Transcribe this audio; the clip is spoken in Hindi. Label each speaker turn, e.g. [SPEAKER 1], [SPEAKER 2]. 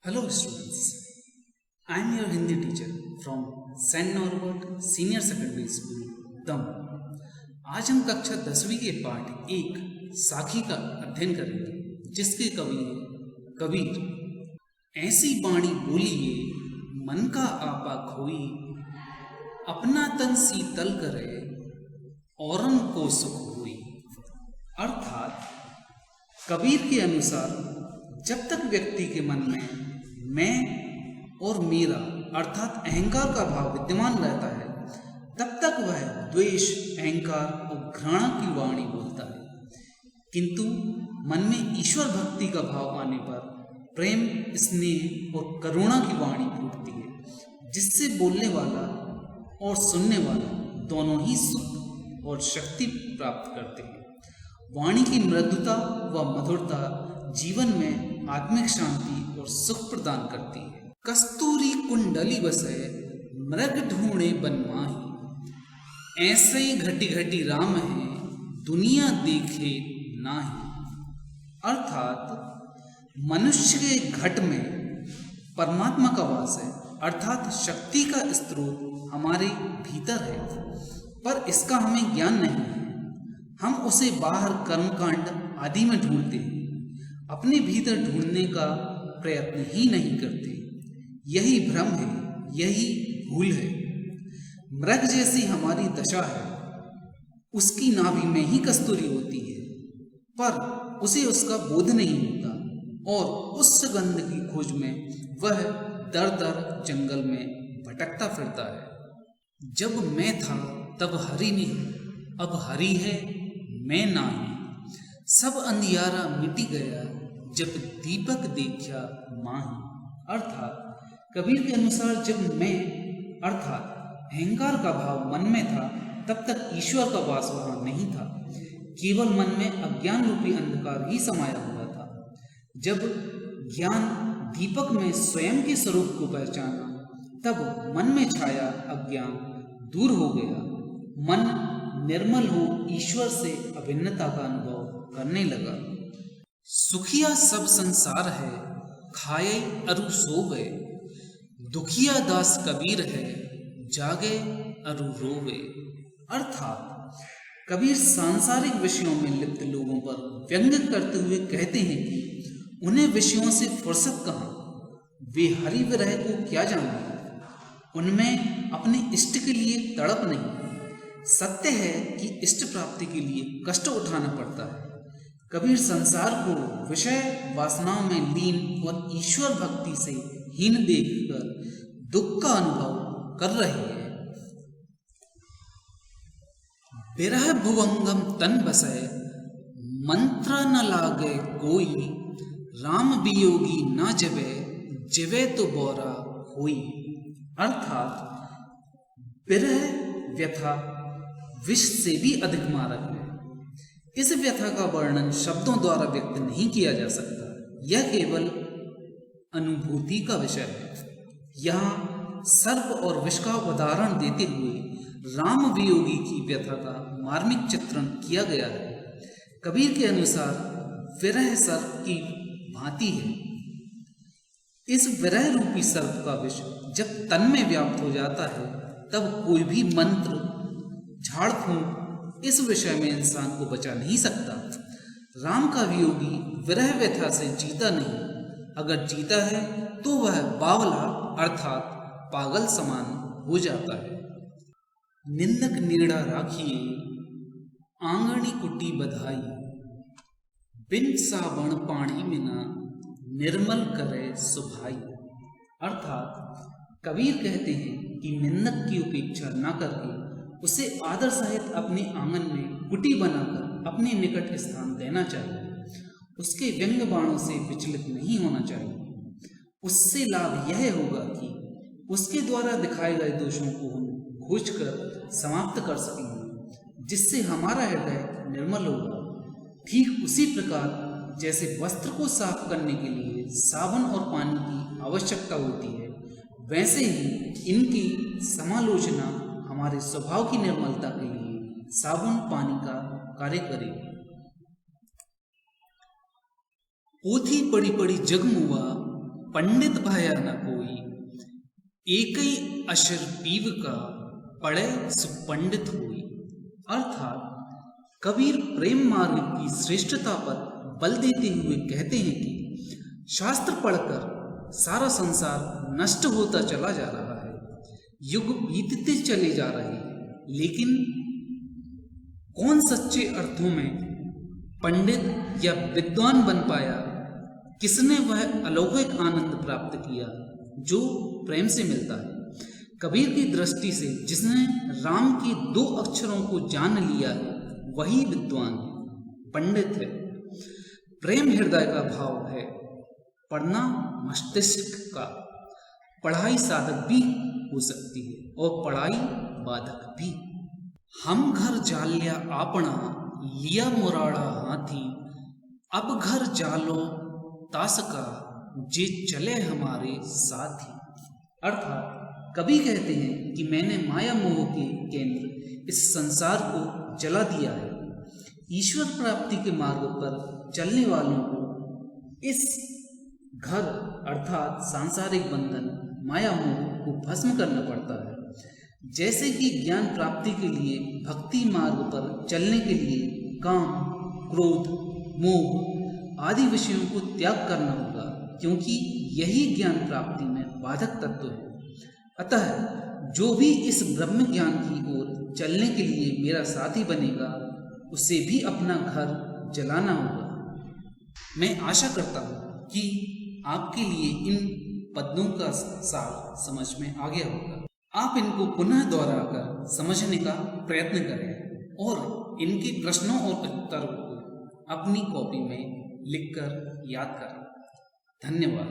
[SPEAKER 1] Hello students, I am your Hindi teacher from Saint Norbert Senior Secondary School, दम। आज हम कक्षा 10वीं के पाठ एक साखी का अध्ययन करेंगे, जिसके कवि हैं कबीर। ऐसी बाणी बोलिए मन का आपा खोई, अपना तन शीतल करे औरन को सुख हुई। अर्थात कबीर के अनुसार जब तक व्यक्ति के मन में मैं और मेरा अर्थात अहंकार का भाव विद्यमान रहता है, तब तक वह द्वेष, अहंकार और घृणा की वाणी बोलता है। किंतु मन में ईश्वर भक्ति का भाव आने पर प्रेम, स्नेह और करुणा की वाणी फूटती है, जिससे बोलने वाला और सुनने वाला दोनों ही सुख और शक्ति प्राप्त करते हैं। वाणी की मृदुता व मधुरता जीवन में आत्मिक शांति और सुख प्रदान करती है। कस्तूरी कुंडली बसे मृग ढूंढे बनमाही, ऐसे ही घटी घटी राम है दुनिया देखे नाही। अर्थात मनुष्य के घट में परमात्मा का वास है, अर्थात शक्ति का स्रोत हमारे भीतर है, पर इसका हमें ज्ञान नहीं है। हम उसे बाहर कर्मकांड आदि में ढूंढते हैं, अपने भीतर ढूंढने का प्रयत्न ही नहीं करते। यही भ्रम है, यही भूल है। मृग जैसी हमारी दशा है, उसकी नाभि में ही कस्तूरी होती है, पर उसे उसका बोध नहीं होता और उस सुगंध की खोज में वह दर दर जंगल में भटकता फिरता है। जब मैं था तब हरि नहीं, अब हरि है मैं नाही। सब अंधियारा मिटी गया जब दीपक देखा माही। अर्थात कबीर के अनुसार जब मैं अर्थात अहंकार का भाव मन में था, तब तक ईश्वर का वास वहां नहीं था। केवल मन में अज्ञान रूपी अंधकार ही समाया हुआ था। जब ज्ञान दीपक में स्वयं के स्वरूप को पहचाना, तब मन में छाया अज्ञान दूर हो गया। मन निर्मल हो ईश्वर से अभिन्नता का अनुभव करने लगा। सुखिया सब संसार है खाए अरु सोवे, दुखिया दास कबीर है जागे अरु रोवे। अर्थात कबीर सांसारिक विषयों में लिप्त लोगों पर व्यंग करते हुए कहते हैं कि उन्हें विषयों से फुर्सत कहाँ, वे हरि विरह को क्या जाने, उनमें अपने इष्ट के लिए तड़प नहीं। सत्य है कि इष्ट प्राप्ति के लिए कष्ट उठाना पड़ता है। कबीर संसार को विषय वासनाओं में लीन और ईश्वर भक्ति से हीन देखकर दुख का अनुभव कर रहे हैं। बिरह भुवंगम तन बसे मंत्र न लागे कोई, राम वियोगी न जवे जिवे तो बोरा होई। अर्थात बिरह व्यथा विष से भी अधिक मारक है। इस व्यथा का वर्णन शब्दों द्वारा व्यक्त नहीं किया जा सकता, यह केवल अनुभूति का विषय है। यहाँ सर्प और विष का उदाहरण देते हुए राम वियोगी की व्यथा का मार्मिक चित्रण किया गया है। कबीर के अनुसार विरह सर्प की भांति है। इस विरह रूपी सर्प का विष जब तन में व्याप्त हो जाता है, तब कोई भी मंत्र, झाड़ फूंक इस विषय में इंसान को बचा नहीं सकता। राम का वियोगी विरह व्यथा से जीता नहीं, अगर जीता है तो वह बावला अर्थात पागल समान हो जाता है। निंदक नीड़ा राखिए आंगणी कुटी बधाई, बिन सावण पानी मिना निर्मल करे सुभाई। अर्थात कबीर कहते हैं कि निंदक की उपेक्षा न करके उसे आदर सहित अपने आंगन में कुटी बनाकर अपने निकट स्थान देना चाहिए। उसके व्यंग बाणों से विचलित नहीं होना चाहिए। उससे लाभ यह होगा कि उसके द्वारा दिखाए गए दोषों को हम खोजकर समाप्त कर सकेंगे, जिससे हमारा हृदय निर्मल होगा। ठीक उसी प्रकार जैसे वस्त्र को साफ करने के लिए साबुन और पानी की आवश्यकता होती है, वैसे ही इनकी समालोचना हमारे स्वभाव की निर्मलता के लिए साबुन पानी का कार्य करेगी। पोथी पड़ी पड़ी जगमुआ पंडित भया न कोई, एकई अशर पीव का, पढ़े सुपंडित हुई। अर्थात कबीर प्रेम मार्ग की श्रेष्ठता पर बल देते हुए कहते हैं कि शास्त्र पढ़कर सारा संसार नष्ट होता चला जा रहा है, युग बीतते चले जा रहे हैं, लेकिन कौन सच्चे अर्थों में पंडित या विद्वान बन पाया, किसने वह अलौकिक आनंद प्राप्त किया जो प्रेम से मिलता है। कबीर की दृष्टि से जिसने राम के 2 अक्षरों को जान लिया है वही विद्वान है, पंडित है। प्रेम हृदय का भाव है, पढ़ना मस्तिष्क का। पढ़ाई साधक भी हो सकती है और पढ़ाई बाधक भी। हम घर जालिया आपना, लिया मुराड़ा हाथी, अब घर जालो तासका, जे चले हमारे साथी। अर्थात कवि कहते हैं कि मैंने माया मोह के केंद्र इस संसार को जला दिया है। ईश्वर प्राप्ति के मार्ग पर चलने वालों को इस घर अर्थात सांसारिक बंधन माया मोह को भस्म करना पड़ता है। जैसे कि ज्ञान प्राप्ति के लिए भक्ति मार्ग पर चलने के लिए काम, क्रोध, मोह आदि विषयों को त्याग करना होगा, क्योंकि यही ज्ञान प्राप्ति में बाधक तत्व है। अतः जो भी इस ब्रह्म ज्ञान की ओर चलने के लिए मेरा साथी बनेगा, उसे भी अपना घर जलाना होगा। मैं आशा करता हूँ कि आपके लिए इन पद्यों का सार समझ में आ गया होगा। आप इनको पुनः दोहराकर समझने का प्रयत्न करें और इनके प्रश्नों और उत्तरों को अपनी कॉपी में लिखकर याद करें। धन्यवाद।